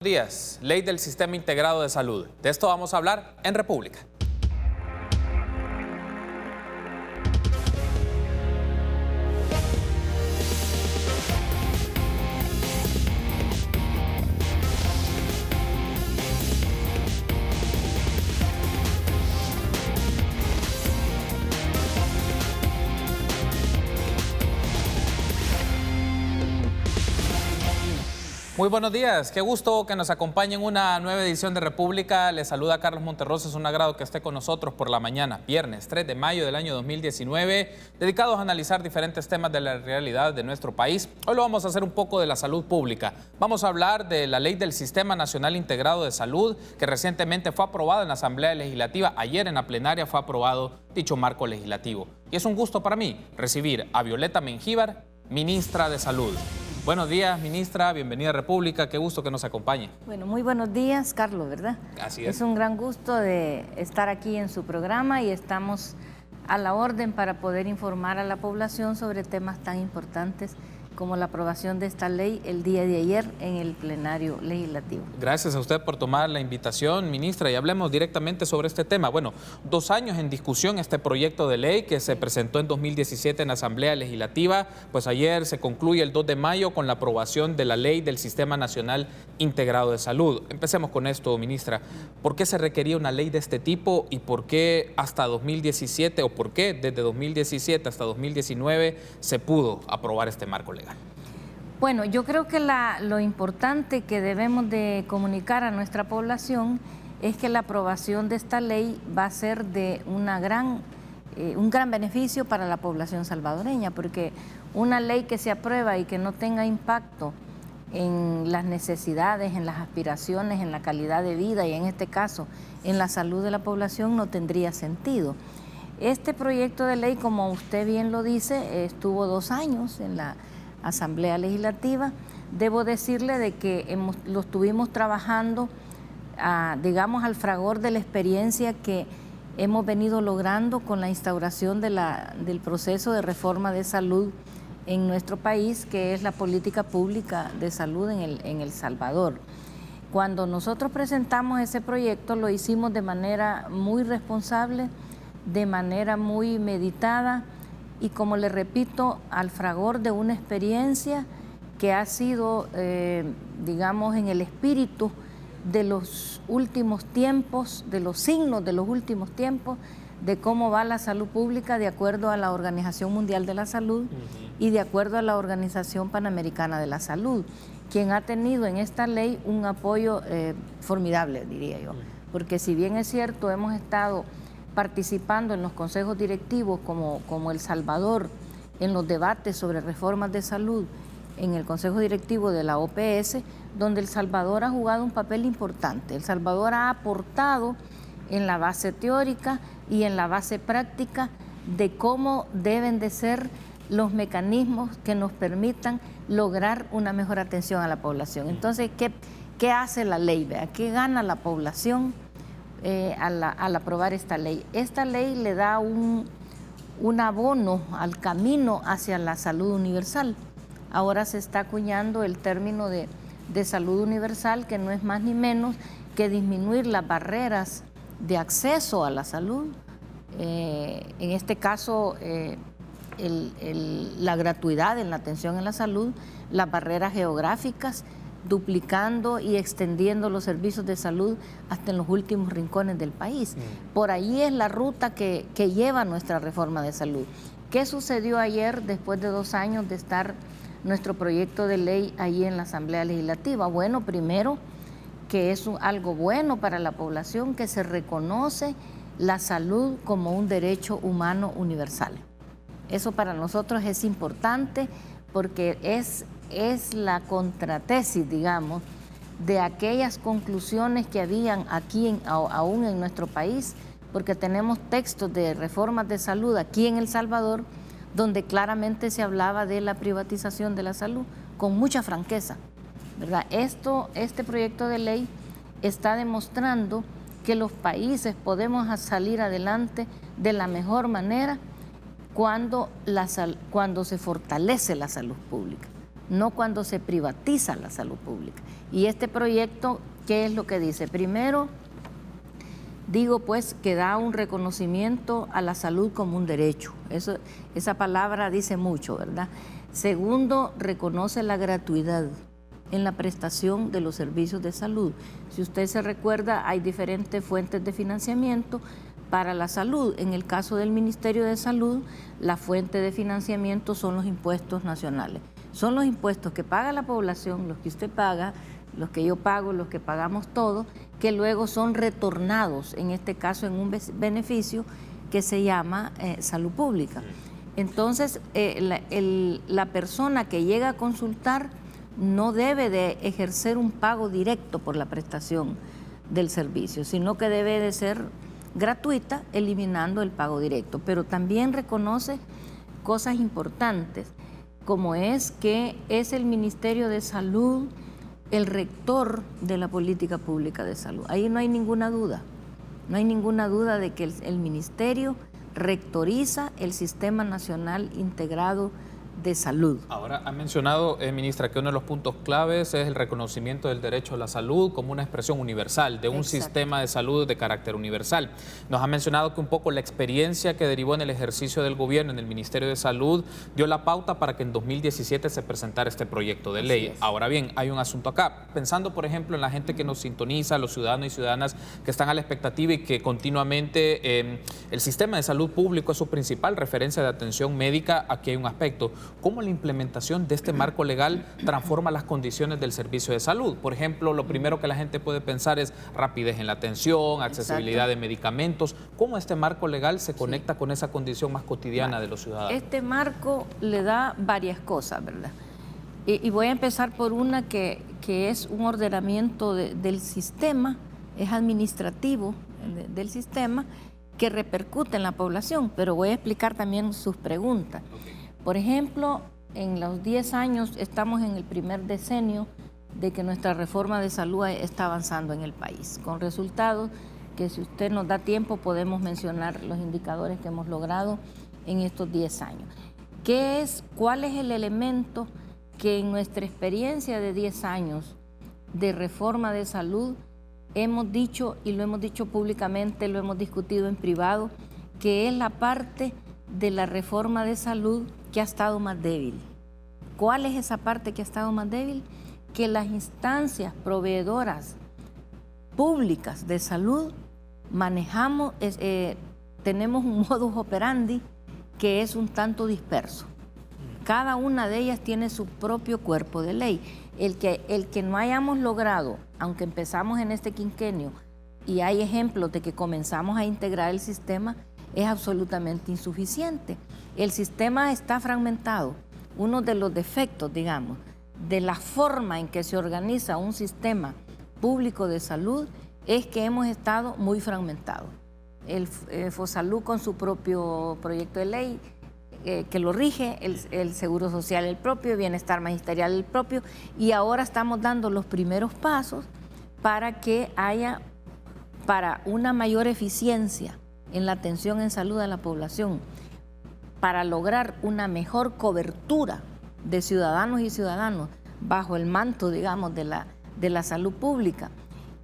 Días, Ley del Sistema Integrado de Salud. De esto vamos a hablar en República. Muy buenos días, qué gusto que nos acompañe en una nueva edición de República. Les saluda Carlos Monterrosa, es un agrado que esté con nosotros por la mañana, viernes 3 de mayo del año 2019, dedicados a analizar diferentes temas de la realidad de nuestro país. Hoy lo vamos a hacer un poco de la salud pública. Vamos a hablar de la Ley del Sistema Nacional Integrado de Salud, que recientemente fue aprobada en la Asamblea Legislativa. Ayer en la plenaria fue aprobado dicho marco legislativo. Y es un gusto para mí recibir a Violeta Mengíbar, ministra de Salud. Buenos días, ministra, bienvenida a República, qué gusto que nos acompañe. Bueno, muy buenos días, Carlos, ¿verdad? Así es. Es un gran gusto de estar aquí en su programa y estamos a la orden para poder informar a la población sobre temas tan importantes como la aprobación de esta ley el día de ayer en el plenario legislativo. Gracias a usted por tomar la invitación, ministra, y hablemos directamente sobre este tema. Bueno, 2 años en discusión este proyecto de ley que se presentó en 2017 en la Asamblea Legislativa, pues ayer se concluye el 2 de mayo con la aprobación de la Ley del Sistema Nacional Integrado de Salud. Empecemos con esto, ministra. ¿Por qué se requería una ley de este tipo y por qué hasta 2017 o por qué desde 2017 hasta 2019 se pudo aprobar este marco legal? Bueno, yo creo que lo importante que debemos de comunicar a nuestra población es que la aprobación de esta ley va a ser de un gran beneficio para la población salvadoreña, porque una ley que se aprueba y que no tenga impacto en las necesidades, en las aspiraciones, en la calidad de vida y en este caso en la salud de la población no tendría sentido. Este proyecto de ley, como usted bien lo dice, estuvo 2 años en la Asamblea Legislativa. Debo decirle de que lo estuvimos trabajando, digamos, al fragor de la experiencia que hemos venido logrando con la instauración del proceso de reforma de salud en nuestro país, que es la política pública de salud en El Salvador. Cuando nosotros presentamos ese proyecto, lo hicimos de manera muy responsable, de manera muy meditada, y como le repito, al fragor de una experiencia que ha sido, digamos, en el espíritu de los últimos tiempos, de los signos de los últimos tiempos, de cómo va la salud pública de acuerdo a la Organización Mundial de la Salud y de acuerdo a la Organización Panamericana de la Salud, quien ha tenido en esta ley un apoyo formidable, diría yo, porque si bien es cierto, hemos estado participando en los consejos directivos como El Salvador, en los debates sobre reformas de salud, en el consejo directivo de la OPS, donde El Salvador ha jugado un papel importante. El Salvador ha aportado en la base teórica y en la base práctica de cómo deben de ser los mecanismos que nos permitan lograr una mejor atención a la población. Entonces, ¿qué hace la ley? ¿Qué gana la población al aprobar esta ley? Esta ley le da un abono al camino hacia la salud universal. Ahora se está acuñando el término de salud universal, que no es más ni menos que disminuir las barreras de acceso a la salud, en este caso la gratuidad en la atención en la salud, las barreras geográficas, duplicando y extendiendo los servicios de salud hasta en los últimos rincones del país. Por ahí es la ruta que lleva nuestra reforma de salud. ¿Qué sucedió ayer después de 2 años de estar nuestro proyecto de ley ahí en la Asamblea Legislativa? Bueno, primero, que es algo bueno para la población, que se reconoce la salud como un derecho humano universal. Eso para nosotros es importante porque es la contratesis, digamos, de aquellas conclusiones que habían aquí aún en nuestro país, porque tenemos textos de reformas de salud aquí en El Salvador donde claramente se hablaba de la privatización de la salud con mucha franqueza, ¿verdad? Este proyecto de ley está demostrando que los países podemos salir adelante de la mejor manera cuando se fortalece la salud pública. no cuando se privatiza la salud pública. Y este proyecto, ¿qué es lo que dice? Primero, digo pues que da un reconocimiento a la salud como un derecho. Esa palabra dice mucho, ¿verdad? Segundo, reconoce la gratuidad en la prestación de los servicios de salud. Si usted se recuerda, hay diferentes fuentes de financiamiento para la salud. En el caso del Ministerio de Salud, la fuente de financiamiento son los impuestos nacionales. Son los impuestos que paga la población, los que usted paga, los que yo pago, los que pagamos todos, que luego son retornados, en este caso en un beneficio que se llama salud pública. Entonces, la persona que llega a consultar no debe de ejercer un pago directo por la prestación del servicio, sino que debe de ser gratuita, eliminando el pago directo. Pero también reconoce cosas importantes, como es que es el Ministerio de Salud el rector de la política pública de salud. Ahí no hay ninguna duda. No hay ninguna duda de que el ministerio rectoriza el Sistema Nacional Integrado de Salud. Ahora, ha mencionado, ministra, que uno de los puntos claves es el reconocimiento del derecho a la salud como una expresión universal, de un sistema de salud de carácter universal. Nos ha mencionado que un poco la experiencia que derivó en el ejercicio del gobierno en el Ministerio de Salud dio la pauta para que en 2017 se presentara este proyecto de ley. Ahora bien, hay un asunto acá. Pensando, por ejemplo, en la gente que nos sintoniza, los ciudadanos y ciudadanas que están a la expectativa y que continuamente el sistema de salud público es su principal referencia de atención médica, aquí hay un aspecto. ¿Cómo la implementación de este marco legal transforma las condiciones del servicio de salud? Por ejemplo, lo primero que la gente puede pensar es rapidez en la atención, accesibilidad de medicamentos. ¿Cómo este marco legal se conecta con esa condición más cotidiana de los ciudadanos? Este marco le da varias cosas, ¿verdad? Y voy a empezar por una que es un ordenamiento del sistema, es administrativo del sistema, que repercute en la población, pero voy a explicar también sus preguntas. Por ejemplo, en los 10 años estamos en el primer decenio de que nuestra reforma de salud está avanzando en el país, con resultados que, si usted nos da tiempo, podemos mencionar los indicadores que hemos logrado en estos 10 años. ¿Cuál es el elemento que en nuestra experiencia de 10 años de reforma de salud hemos dicho, y lo hemos dicho públicamente, lo hemos discutido en privado, que es la parte de la reforma de salud que ha estado más débil? ¿Cuál es esa parte que ha estado más débil? Que las instancias proveedoras públicas de salud tenemos un modus operandi que es un tanto disperso. Cada una de ellas tiene su propio cuerpo de ley. El que no hayamos logrado, aunque empezamos en este quinquenio y hay ejemplos de que comenzamos a integrar el sistema, es absolutamente insuficiente. El sistema está fragmentado. Uno de los defectos, digamos, de la forma en que se organiza un sistema público de salud es que hemos estado muy fragmentados. El FOSALUD con su propio proyecto de ley que lo rige, el Seguro Social el propio, el Bienestar Magisterial el propio, y ahora estamos dando los primeros pasos para que haya, para una mayor eficiencia en la atención en salud a la población, para lograr una mejor cobertura de ciudadanos y ciudadanas bajo el manto, digamos, de la salud pública,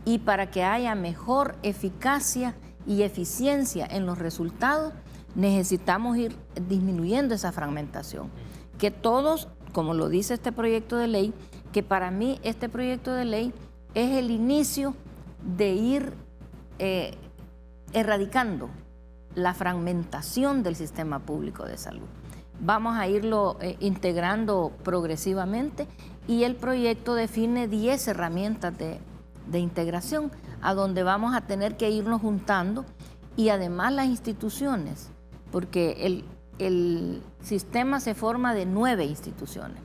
y para que haya mejor eficacia y eficiencia en los resultados, necesitamos ir disminuyendo esa fragmentación. Que todos, como lo dice este proyecto de ley, que para mí este proyecto de ley es el inicio de ir erradicando la fragmentación del sistema público de salud. Vamos a irlo integrando progresivamente, y el proyecto define 10 herramientas de integración a donde vamos a tener que irnos juntando, y además las instituciones, porque el sistema se forma de 9 instituciones,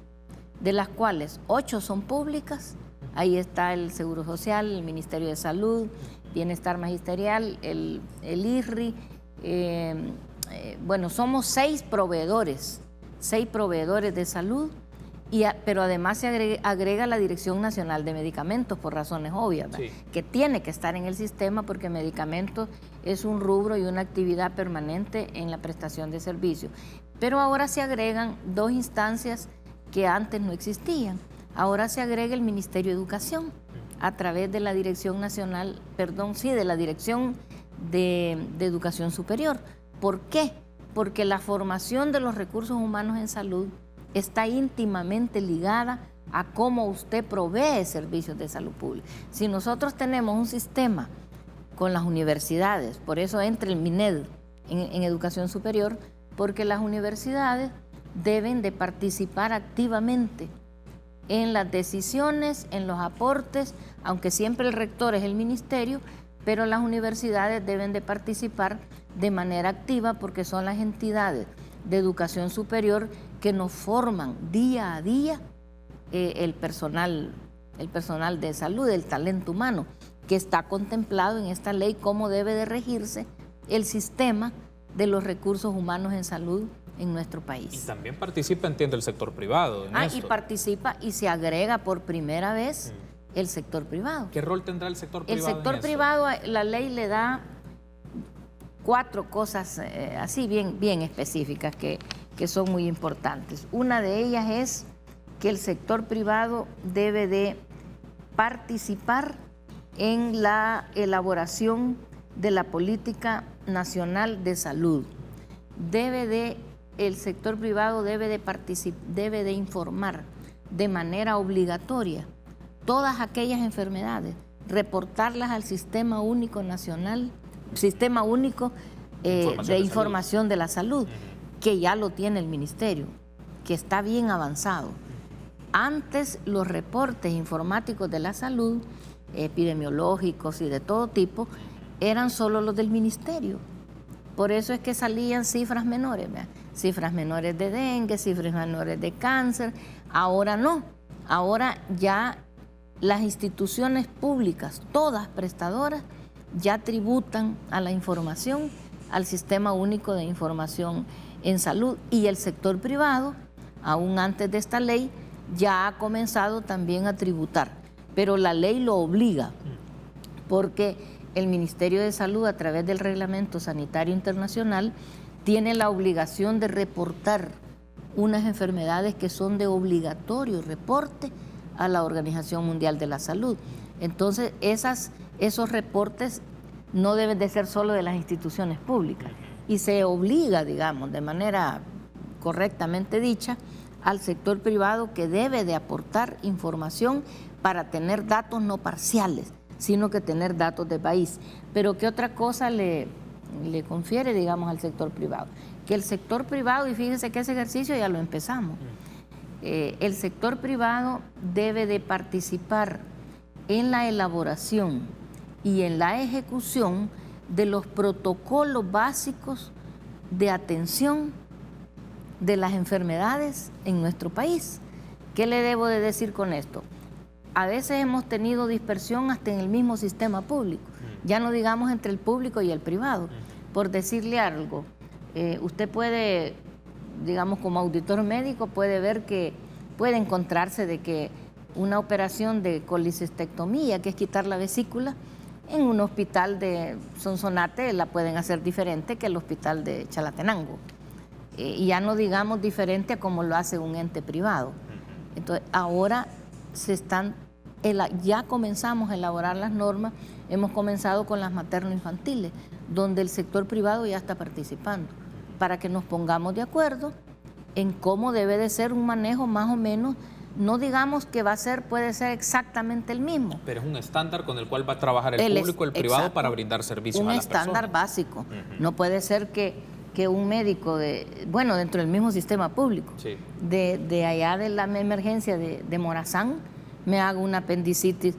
de las cuales 8 son públicas. Ahí está el Seguro Social, el Ministerio de Salud, Bienestar Magisterial, el IRRI. Bueno, somos 6 proveedores de salud, pero además se agrega la Dirección Nacional de Medicamentos, por razones obvias, sí, que tiene que estar en el sistema, porque medicamentos es un rubro y una actividad permanente en la prestación de servicios. Pero ahora se agregan 2 instancias que antes no existían. Ahora se agrega el Ministerio de Educación a través de la Dirección Nacional, de la Dirección de Educación Superior. ¿Por qué? Porque la formación de los recursos humanos en salud está íntimamente ligada a cómo usted provee servicios de salud pública. Si nosotros tenemos un sistema con las universidades, por eso entra el MINED en educación superior, porque las universidades deben de participar activamente en las decisiones, en los aportes, aunque siempre el rector es el ministerio, pero las universidades deben de participar de manera activa porque son las entidades de educación superior que nos forman día a día el personal de salud, el talento humano, que está contemplado en esta ley cómo debe de regirse el sistema de los recursos humanos en salud en nuestro país. Y también participa, entiendo, el sector privado en esto. Y participa y se agrega por primera vez el sector privado. ¿Qué rol tendrá el sector privado? El sector privado, la ley le da 4 cosas así bien específicas que son muy importantes. Una de ellas es que el sector privado debe de participar en la elaboración de la política nacional de salud. El sector privado debe de informar de manera obligatoria todas aquellas enfermedades, reportarlas al Sistema Único Nacional, Sistema Único de Información de la Salud, que ya lo tiene el Ministerio, que está bien avanzado. Antes los reportes informáticos de la salud, epidemiológicos y de todo tipo, eran solo los del Ministerio. Por eso es que salían cifras menores, ¿verdad? Cifras menores de dengue, cifras menores de cáncer. Ahora no, ahora ya las instituciones públicas, todas prestadoras, ya tributan a la información, al Sistema Único de Información en Salud, y el sector privado, aún antes de esta ley, ya ha comenzado también a tributar, pero la ley lo obliga, porque el Ministerio de Salud, a través del Reglamento Sanitario Internacional, tiene la obligación de reportar unas enfermedades que son de obligatorio reporte a la Organización Mundial de la Salud. Entonces, esos reportes no deben de ser solo de las instituciones públicas, y se obliga, digamos, de manera correctamente dicha, al sector privado, que debe de aportar información para tener datos no parciales, sino que tener datos de país. Pero ¿qué otra cosa le confiere, digamos, al sector privado? Que el sector privado, y fíjense que ese ejercicio ya lo empezamos, el sector privado debe de participar en la elaboración y en la ejecución de los protocolos básicos de atención de las enfermedades en nuestro país. ¿Qué le debo de decir con esto? A veces hemos tenido dispersión hasta en el mismo sistema público, ya no digamos entre el público y el privado. Por decirle algo, usted puede, digamos, como auditor médico, puede ver que puede encontrarse de que una operación de colicistectomía, que es quitar la vesícula, en un hospital de Sonsonate la pueden hacer diferente que el hospital de Chalatenango. Y ya no digamos diferente a como lo hace un ente privado. Entonces, ahora ya comenzamos a elaborar las normas, hemos comenzado con las materno-infantiles, donde el sector privado ya está participando, para que nos pongamos de acuerdo en cómo debe de ser un manejo más o menos. No digamos que puede ser exactamente el mismo. Pero es un estándar con el cual va a trabajar el público y el privado, exacto, para brindar servicios a las personas. Un estándar básico. No puede ser que un médico dentro del mismo sistema público, sí, de allá de la emergencia de Morazán, me haga una apendicitis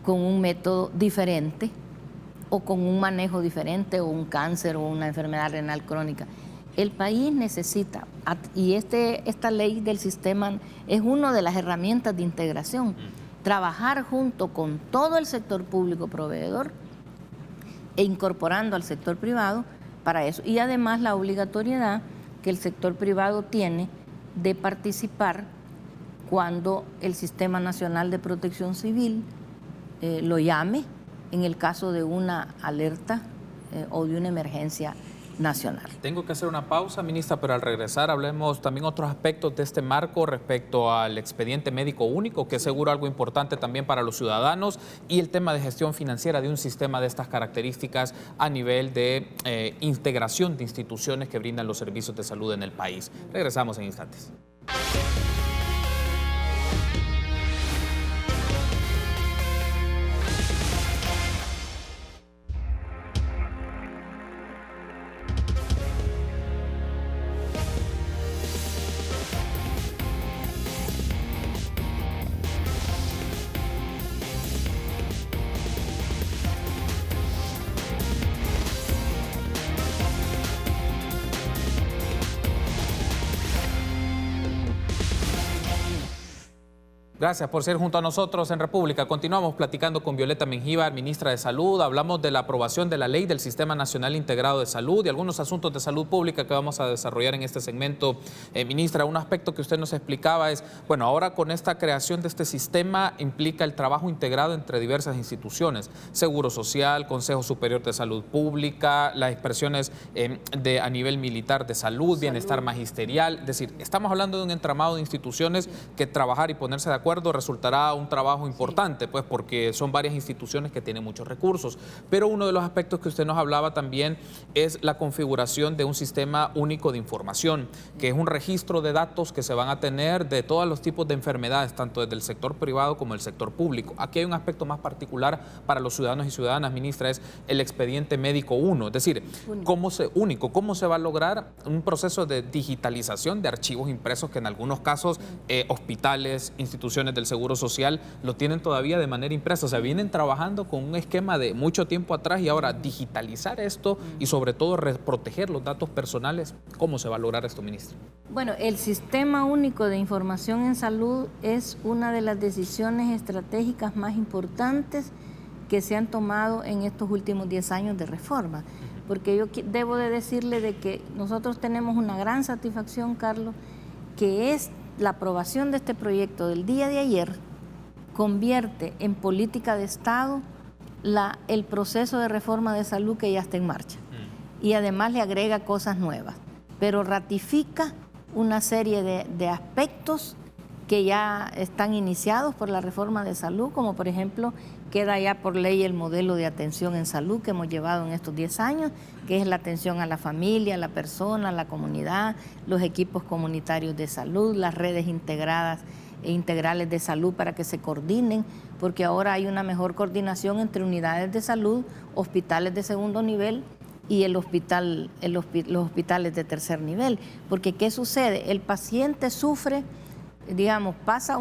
con un método diferente o con un manejo diferente, o un cáncer o una enfermedad renal crónica. El país necesita, y esta ley del sistema es una de las herramientas de integración, trabajar junto con todo el sector público proveedor e incorporando al sector privado para eso. Y además la obligatoriedad que el sector privado tiene de participar cuando el Sistema Nacional de Protección Civil lo llame en el caso de una alerta o de una emergencia nacional. Tengo que hacer una pausa, ministra, pero al regresar hablemos también otros aspectos de este marco respecto al expediente médico único, que es seguro algo importante también para los ciudadanos, y el tema de gestión financiera de un sistema de estas características a nivel de integración de instituciones que brindan los servicios de salud en el país. Regresamos en instantes. Gracias por ser junto a nosotros en República. Continuamos platicando con Violeta Mengíbar, ministra de Salud. Hablamos de la aprobación de la ley del Sistema Nacional Integrado de Salud y algunos asuntos de salud pública que vamos a desarrollar en este segmento. Ministra, un aspecto que usted nos explicaba es, bueno, ahora con esta creación de este sistema implica el trabajo integrado entre diversas instituciones, Seguro Social, Consejo Superior de Salud Pública, las expresiones a nivel militar de salud, bienestar magisterial. Es decir, estamos hablando de un entramado de instituciones que trabajar y ponerse de acuerdo resultará un trabajo importante, pues porque son varias instituciones que tienen muchos recursos. Pero uno de los aspectos que usted nos hablaba también es la configuración de un sistema único de información, que es un registro de datos que se van a tener de todos los tipos de enfermedades, tanto desde el sector privado como el sector público. Aquí hay un aspecto más particular para los ciudadanos y ciudadanas, ministra, es el expediente médico 1, es decir, ¿cómo se va a lograr un proceso de digitalización de archivos impresos que en algunos casos hospitales, instituciones del Seguro Social lo tienen todavía de manera impresa? O sea, vienen trabajando con un esquema de mucho tiempo atrás y ahora digitalizar esto y sobre todo proteger los datos personales. ¿Cómo se va a lograr esto, ministro? Bueno, el Sistema Único de Información en Salud es una de las decisiones estratégicas más importantes que se han tomado en estos últimos 10 años de reforma. Porque yo debo de decirle de que nosotros tenemos una gran satisfacción, Carlos, que es la aprobación de este proyecto del día de ayer convierte en política de Estado el proceso de reforma de salud que ya está en marcha. Y además le agrega cosas nuevas, pero ratifica una serie de aspectos que ya están iniciados por la reforma de salud, como por ejemplo queda ya por ley el modelo de atención en salud que hemos llevado en estos 10 años, que es la atención a la familia, a la persona, a la comunidad, los equipos comunitarios de salud, las redes integradas e integrales de salud para que se coordinen, porque ahora hay una mejor coordinación entre unidades de salud, hospitales de segundo nivel y los hospitales de tercer nivel. Porque ¿qué sucede? El paciente sufre, digamos, pasa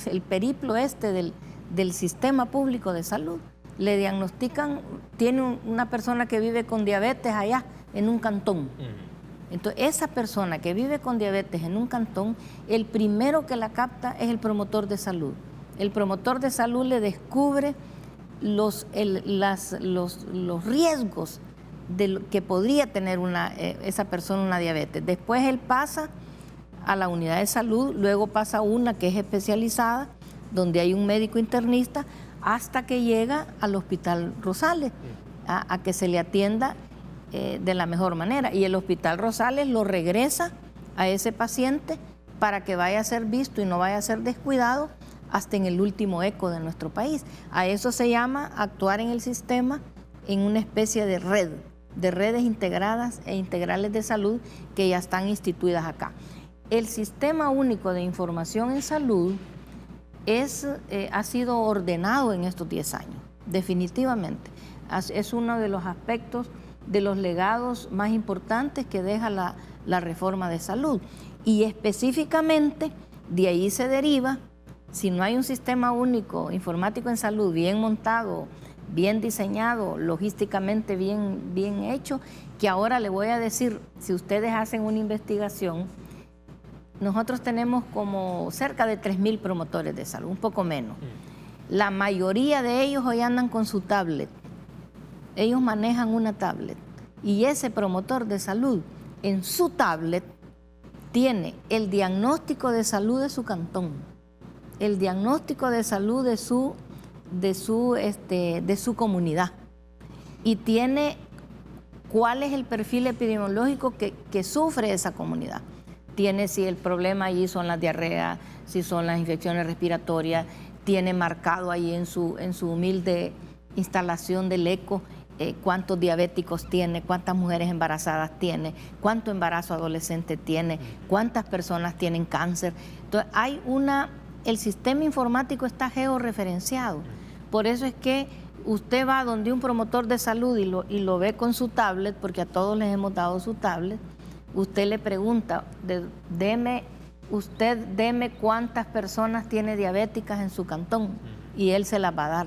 el periplo del sistema público de salud, le diagnostican, tiene una persona que vive con diabetes allá en un cantón. Entonces, esa persona que vive con diabetes en un cantón, el primero que la capta es el promotor de salud. El promotor de salud le descubre los riesgos que podría tener esa persona una diabetes. Después él pasa a la unidad de salud, luego pasa una que es especializada, donde hay un médico internista, hasta que llega al Hospital Rosales, a que se le atienda de la mejor manera. Y el Hospital Rosales lo regresa a ese paciente para que vaya a ser visto y no vaya a ser descuidado hasta en el último eco de nuestro país. A eso se llama actuar en el sistema en una especie de red, de redes integradas e integrales de salud que ya están instituidas acá. El Sistema Único de Información en Salud ha sido ordenado en estos 10 años, definitivamente. Es uno de los aspectos, de los legados más importantes que deja la reforma de salud. Y específicamente, de ahí se deriva, si no hay un sistema único informático en salud bien montado, bien diseñado, logísticamente bien hecho, que ahora le voy a decir, si ustedes hacen una investigación, nosotros tenemos como cerca de 3,000 promotores de salud, un poco menos. La mayoría de ellos hoy andan con su tablet. Ellos manejan una tablet. Y ese promotor de salud, en su tablet, tiene el diagnóstico de salud de su cantón, el diagnóstico de salud de su comunidad. Y tiene cuál es el perfil epidemiológico que sufre esa comunidad. Tiene, si el problema allí son las diarreas, si son las infecciones respiratorias, tiene marcado ahí en su humilde instalación del eco cuántos diabéticos tiene, cuántas mujeres embarazadas tiene, cuánto embarazo adolescente tiene, cuántas personas tienen cáncer. Entonces el sistema informático está georreferenciado. Por eso es que usted va donde un promotor de salud y lo ve con su tablet, porque a todos les hemos dado su tablet. Usted le pregunta, deme cuántas personas tiene diabéticas en su cantón, y él se las va a dar.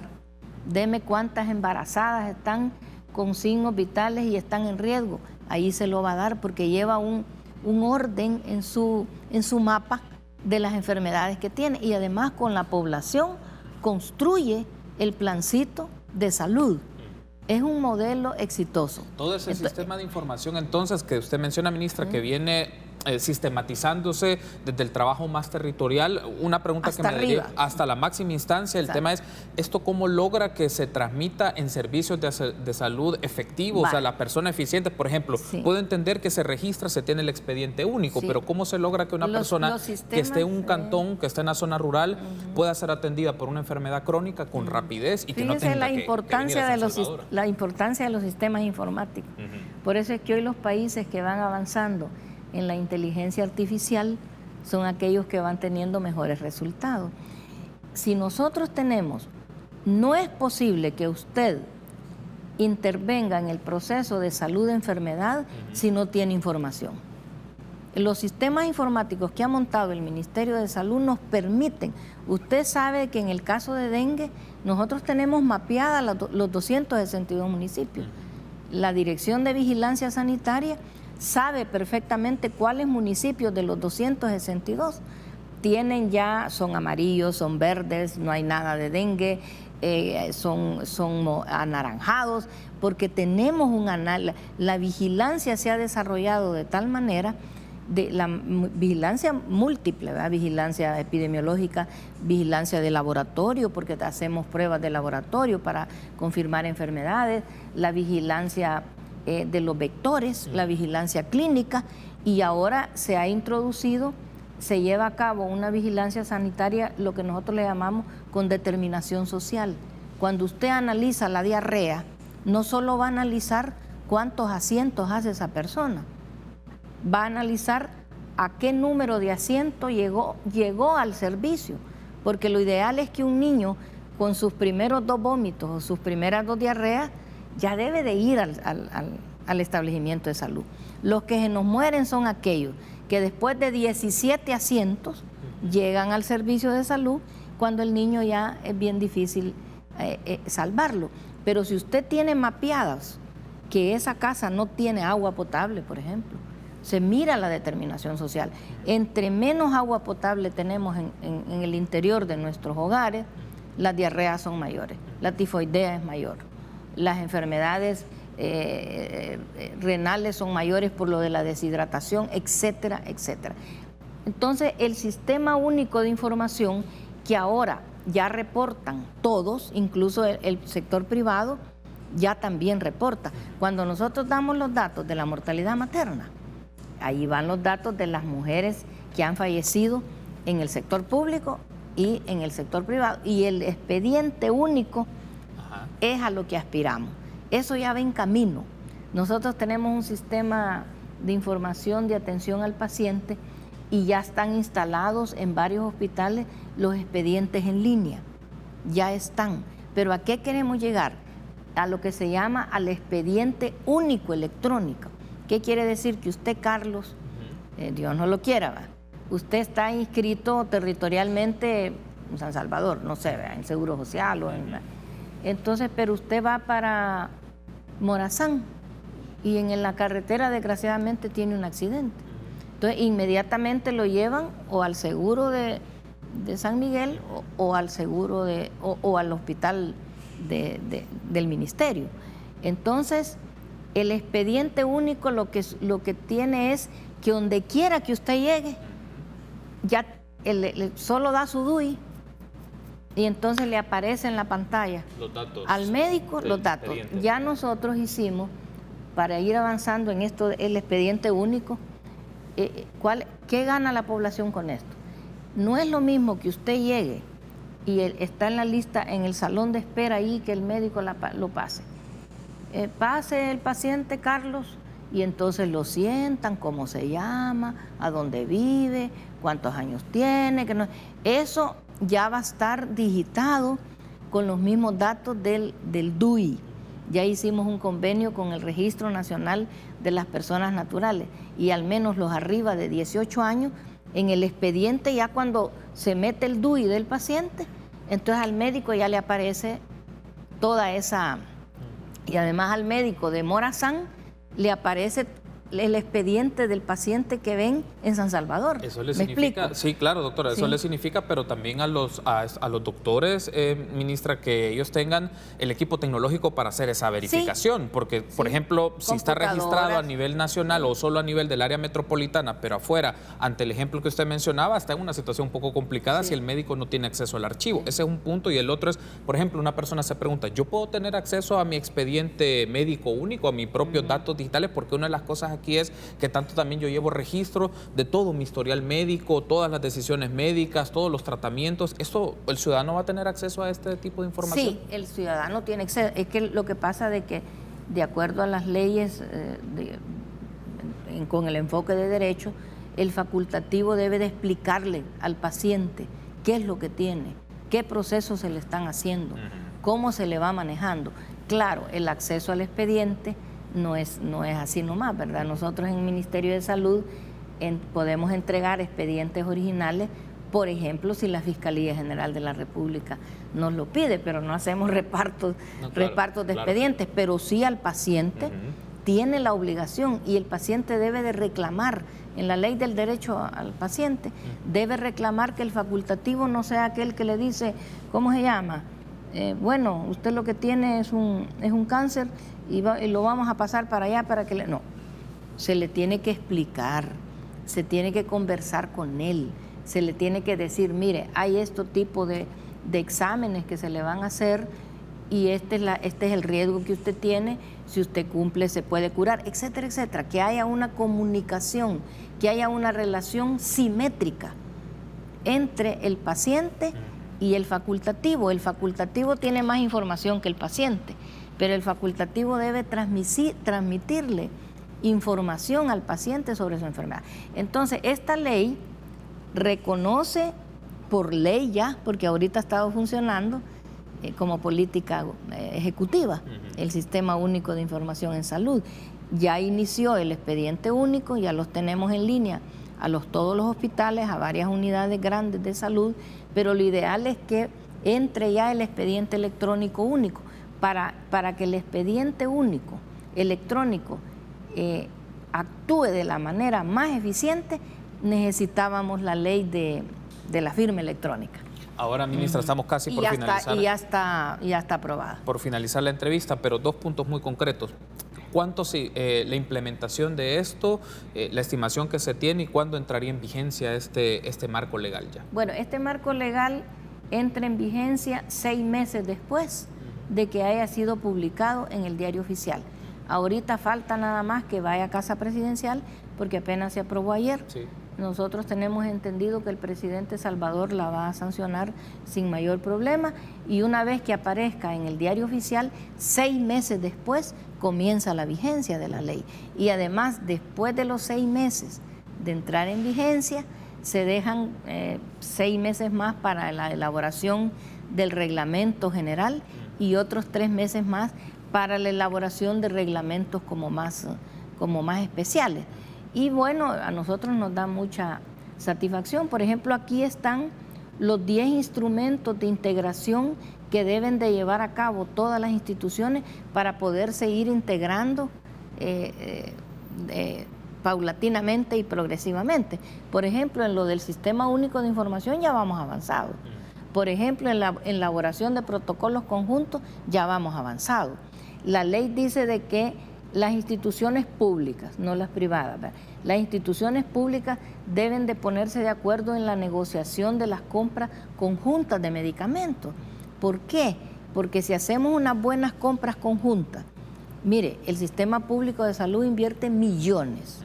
Deme cuántas embarazadas están con signos vitales y están en riesgo. Ahí se lo va a dar, porque lleva un orden en su mapa de las enfermedades que tiene, y además con la población construye el plancito de salud. Es un modelo exitoso. Todo ese sistema de información, entonces, que usted menciona, ministra, que viene sistematizándose desde el trabajo más territorial. Una pregunta hasta que me arriba, hasta la máxima instancia. El tema es, ¿esto cómo logra que se transmita en servicios de salud efectivos, vale, a la persona eficiente? Por ejemplo, puedo entender que se registra, se tiene el expediente único, pero ¿cómo se logra que una persona que esté en un cantón, que esté en la zona rural, pueda ser atendida por una enfermedad crónica con rapidez y que no tenga la importancia la importancia de los sistemas informáticos. Por eso es que hoy los países que van avanzando en la inteligencia artificial son aquellos que van teniendo mejores resultados. Si nosotros no es posible que usted intervenga en el proceso de salud de enfermedad si no tiene información. Los sistemas informáticos que ha montado el Ministerio de Salud nos permiten. Usted sabe que en el caso de dengue nosotros tenemos mapeadas los 262 municipios. La Dirección de Vigilancia Sanitaria sabe perfectamente cuáles municipios de los 262 son amarillos, son verdes, no hay nada de dengue, son anaranjados, porque tenemos la vigilancia se ha desarrollado de tal manera, de la vigilancia múltiple, ¿verdad? Vigilancia epidemiológica, vigilancia de laboratorio, porque hacemos pruebas de laboratorio para confirmar enfermedades, la vigilancia de los vectores, la vigilancia clínica, y ahora se lleva a cabo una vigilancia sanitaria, lo que nosotros le llamamos con determinación social. Cuando usted analiza la diarrea, no solo va a analizar cuántos asientos hace esa persona, va a analizar a qué número de asientos llegó al servicio, porque lo ideal es que un niño con sus primeros 2 vómitos o sus primeras 2 diarreas ya debe de ir al establecimiento de salud. Los que se nos mueren son aquellos que después de 17 asientos llegan al servicio de salud, cuando el niño ya es bien difícil salvarlo. Pero si usted tiene mapeadas que esa casa no tiene agua potable, por ejemplo, se mira la determinación social. Entre menos agua potable tenemos en el interior de nuestros hogares, las diarreas son mayores, la tifoidea es mayor, las enfermedades renales son mayores por lo de la deshidratación, etcétera, etcétera. Entonces, el sistema único de información, que ahora ya reportan todos, incluso el sector privado, ya también reporta. Cuando nosotros damos los datos de la mortalidad materna, ahí van los datos de las mujeres que han fallecido en el sector público y en el sector privado. Y el expediente único es a lo que aspiramos. Eso ya va en camino. Nosotros tenemos un sistema de información de atención al paciente y ya están instalados en varios hospitales los expedientes en línea. Ya están. Pero ¿a qué queremos llegar? A lo que se llama al expediente único electrónico. ¿Qué quiere decir? Que usted, Carlos, Dios no lo quiera, ¿va? Usted está inscrito territorialmente en San Salvador, no sé, ¿va? En Seguro Social o en... Entonces, pero usted va para Morazán y en la carretera desgraciadamente tiene un accidente. Entonces, inmediatamente lo llevan o al seguro de San Miguel o al seguro o al hospital del ministerio. Entonces, el expediente único lo que tiene es que donde quiera que usted llegue, ya solo da su DUI y entonces le aparece en la pantalla los datos al médico los datos. Ya nosotros hicimos para ir avanzando en esto del expediente único, ¿qué gana la población con esto? No es lo mismo que usted llegue y está en la lista, en el salón de espera ahí, que el médico lo pase. Pase el paciente Carlos y entonces lo sientan, cómo se llama, a dónde vive, cuántos años tiene. Eso ya va a estar digitado con los mismos datos del DUI. Ya hicimos un convenio con el Registro Nacional de las Personas Naturales y al menos los arriba de 18 años, en el expediente ya cuando se mete el DUI del paciente, entonces al médico ya le aparece toda esa... Y además al médico de Morazán le aparece el expediente del paciente que ven en San Salvador. Eso le significa, explico? sí, claro, doctora, Sí. eso le significa, pero también a los doctores, ministra, que ellos tengan el equipo tecnológico para hacer esa verificación, sí. Porque, por ejemplo, si está registrado a nivel nacional o solo a nivel del área metropolitana, pero afuera, ante el ejemplo que usted mencionaba, está en una situación un poco complicada si el médico no tiene acceso al archivo. Ese es un punto, y el otro es, por ejemplo, una persona se pregunta, ¿yo puedo tener acceso a mi expediente médico único, a mis propios datos digitales? Porque una de las cosas aquí es que tanto también yo llevo registro de todo mi historial médico, todas las decisiones médicas, todos los tratamientos. ¿Esto, el ciudadano va a tener acceso a este tipo de información? Sí, el ciudadano tiene acceso. Es que lo que pasa de que, de acuerdo a las leyes con el enfoque de derecho, el facultativo debe de explicarle al paciente qué es lo que tiene, qué procesos se le están haciendo, cómo se le va manejando. Claro, el acceso al expediente no es así nomás, ¿verdad? Nosotros en el Ministerio de Salud podemos entregar expedientes originales, por ejemplo, si la Fiscalía General de la República nos lo pide, pero no hacemos repartos de expedientes, pero sí al paciente tiene la obligación, y el paciente debe de reclamar, en la ley del derecho al paciente, debe reclamar que el facultativo no sea aquel que le dice, ¿cómo se llama? Bueno, usted lo que tiene es un cáncer y lo vamos a pasar para allá para que le... No, se le tiene que explicar, se tiene que conversar con él, se le tiene que decir, mire, hay este tipo de exámenes que se le van a hacer y este es el riesgo que usted tiene, si usted cumple se puede curar, etcétera, etcétera. Que haya una comunicación, que haya una relación simétrica entre el paciente y el facultativo. El facultativo tiene más información que el paciente, pero el facultativo debe transmitirle información al paciente sobre su enfermedad. Entonces, esta ley reconoce por ley ya, porque ahorita ha estado funcionando como política ejecutiva, el Sistema Único de Información en Salud. Ya inició el expediente único, ya los tenemos en línea todos los hospitales, a varias unidades grandes de salud, pero lo ideal es que entre ya el expediente electrónico único. Para que el expediente único electrónico actúe de la manera más eficiente, necesitábamos la ley de la firma electrónica. Ahora, ministra, estamos casi por finalizar. Ya está aprobada. Por finalizar la entrevista, pero dos puntos muy concretos. ¿Cuánto la implementación de esto, la estimación que se tiene, y cuándo entraría en vigencia este marco legal ya? Bueno, este marco legal entra en vigencia 6 meses después de que haya sido publicado en el Diario Oficial. Ahorita falta nada más que vaya a Casa Presidencial, porque apenas se aprobó ayer. Sí. Nosotros tenemos entendido que el presidente Salvador la va a sancionar sin mayor problema, y una vez que aparezca en el Diario Oficial, 6 meses después comienza la vigencia de la ley. Y además, después de los 6 meses de entrar en vigencia, se dejan 6 meses más para la elaboración del reglamento general y otros 3 meses más para la elaboración de reglamentos como más especiales. Y bueno, a nosotros nos da mucha satisfacción. Por ejemplo, aquí están los 10 instrumentos de integración que deben de llevar a cabo todas las instituciones para poder seguir integrando paulatinamente y progresivamente. Por ejemplo, en lo del Sistema Único de Información ya vamos avanzado. Por ejemplo, en la elaboración de protocolos conjuntos ya vamos avanzado. La ley dice de que las instituciones públicas, no las privadas, ¿verdad? Las instituciones públicas deben de ponerse de acuerdo en la negociación de las compras conjuntas de medicamentos. ¿Por qué? Porque si hacemos unas buenas compras conjuntas Mire, el sistema público de salud invierte millones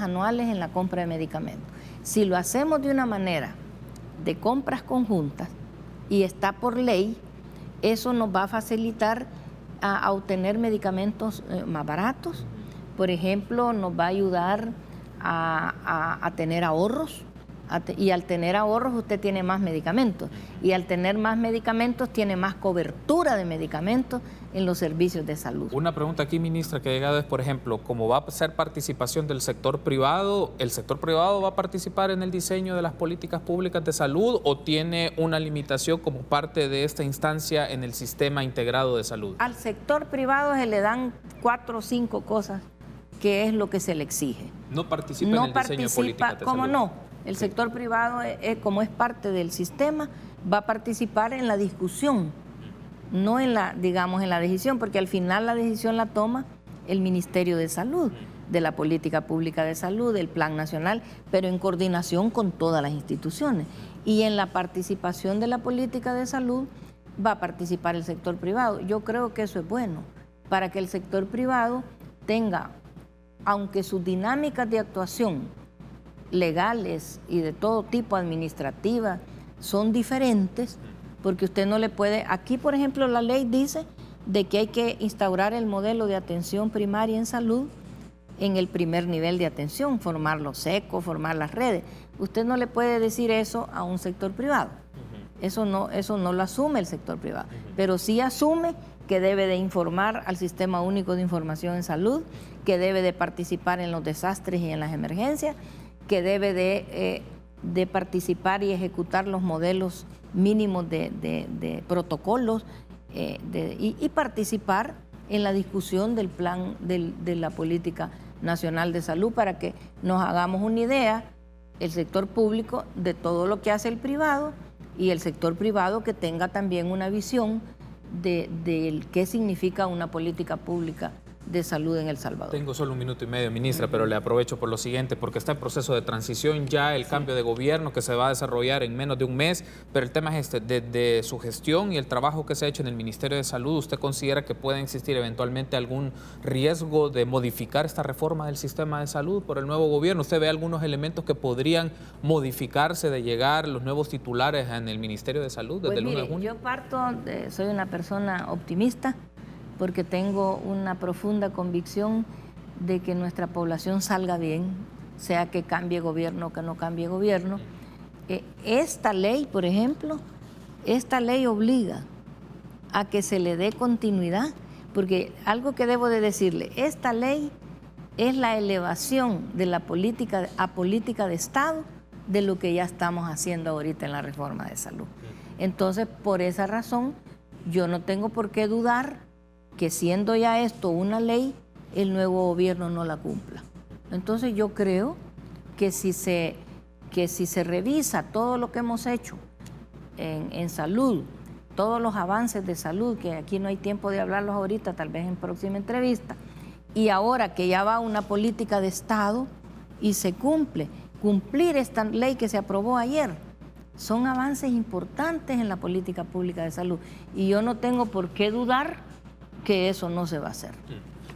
anuales en la compra de medicamentos. Si lo hacemos de una manera de compras conjuntas y está por ley, eso nos va a facilitar a obtener medicamentos más baratos. Por ejemplo, nos va a ayudar a tener ahorros. Y al tener ahorros usted tiene más medicamentos, y al tener más medicamentos tiene más cobertura de medicamentos en los servicios de salud. Una pregunta aquí, ministra, que ha llegado es, por ejemplo, ¿cómo va a ser participación del sector privado? ¿El sector privado va a participar en el diseño de las políticas públicas de salud o tiene una limitación como parte de esta instancia en el sistema integrado de salud? Al sector privado se le dan 4 o 5 cosas que es lo que se le exige. ¿No participa en el diseño de políticas de salud? ¿Cómo no? El sector privado, como es parte del sistema, va a participar en la discusión, no en la, digamos, en la decisión, porque al final la decisión la toma el Ministerio de Salud, de la política pública de salud, del Plan Nacional, pero en coordinación con todas las instituciones. Y en la participación de la política de salud va a participar el sector privado. Yo creo que eso es bueno, para que el sector privado tenga, aunque sus dinámicas de actuación legales y de todo tipo, administrativas, son diferentes, porque usted no le puede... Aquí, por ejemplo, la ley dice de que hay que instaurar el modelo de atención primaria en salud en el primer nivel de atención, formar los secos, formar las redes. Usted no le puede decir eso a un sector privado. Eso no lo asume el sector privado, pero sí asume que debe de informar al Sistema Único de Información en Salud, que debe de participar en los desastres y en las emergencias, que debe de participar y ejecutar los modelos mínimos de protocolos y participar en la discusión del plan de la política nacional de salud, para que nos hagamos una idea, el sector público, de todo lo que hace el privado, y el sector privado que tenga también una visión de qué significa una política pública de salud en El Salvador. Tengo solo 1 minuto y medio, ministra, pero le aprovecho por lo siguiente, porque está en proceso de transición ya el cambio de gobierno que se va a desarrollar en menos de un mes, pero el tema es de su gestión y el trabajo que se ha hecho en el Ministerio de Salud. ¿Usted considera que puede existir eventualmente algún riesgo de modificar esta reforma del sistema de salud por el nuevo gobierno? ¿Usted ve algunos elementos que podrían modificarse de llegar los nuevos titulares en el Ministerio de Salud desde el 1 de junio? Yo soy una persona optimista, porque tengo una profunda convicción de que nuestra población salga bien, sea que cambie gobierno o que no cambie gobierno. Esta ley, por ejemplo, esta ley obliga a que se le dé continuidad, porque algo que debo de decirle, esta ley es la elevación de la política a política de Estado de lo que ya estamos haciendo ahorita en la reforma de salud. Entonces, por esa razón, yo no tengo por qué dudar que siendo ya esto una ley, el nuevo gobierno no la cumpla. Entonces yo creo que si se revisa todo lo que hemos hecho en salud, todos los avances de salud, que aquí no hay tiempo de hablarlos ahorita, tal vez en próxima entrevista, y ahora que ya va una política de Estado y se cumplir esta ley que se aprobó ayer, son avances importantes en la política pública de salud. Y yo no tengo por qué dudar que eso no se va a hacer.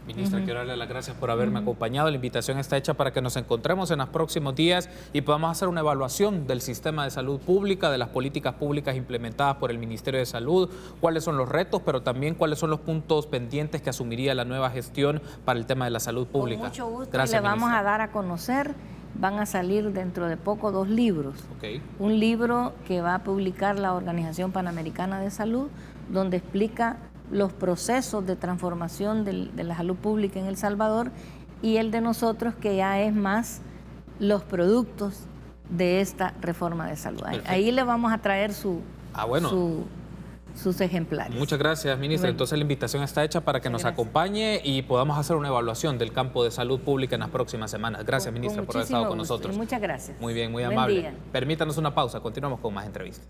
Ministra, quiero darle las gracias por haberme acompañado. La invitación está hecha para que nos encontremos en los próximos días y podamos hacer una evaluación del sistema de salud pública, de las políticas públicas implementadas por el Ministerio de Salud, cuáles son los retos, pero también cuáles son los puntos pendientes que asumiría la nueva gestión para el tema de la salud pública. Con mucho gusto. Gracias, le vamos a dar a conocer, van a salir dentro de poco 2 libros. Okay. Un libro que va a publicar la Organización Panamericana de Salud, donde explica los procesos de transformación de la salud pública en El Salvador, y el de nosotros, que ya es más los productos de esta reforma de salud. Perfecto. Ahí le vamos a traer sus ejemplares. Muchas gracias, ministra. Bueno, entonces la invitación está hecha para que nos acompañe y podamos hacer una evaluación del campo de salud pública en las próximas semanas. Gracias, ministra, por haber estado con nosotros. Muchas gracias. Muy bien, muy Buen amable. día. Permítanos una pausa, continuamos con más entrevistas.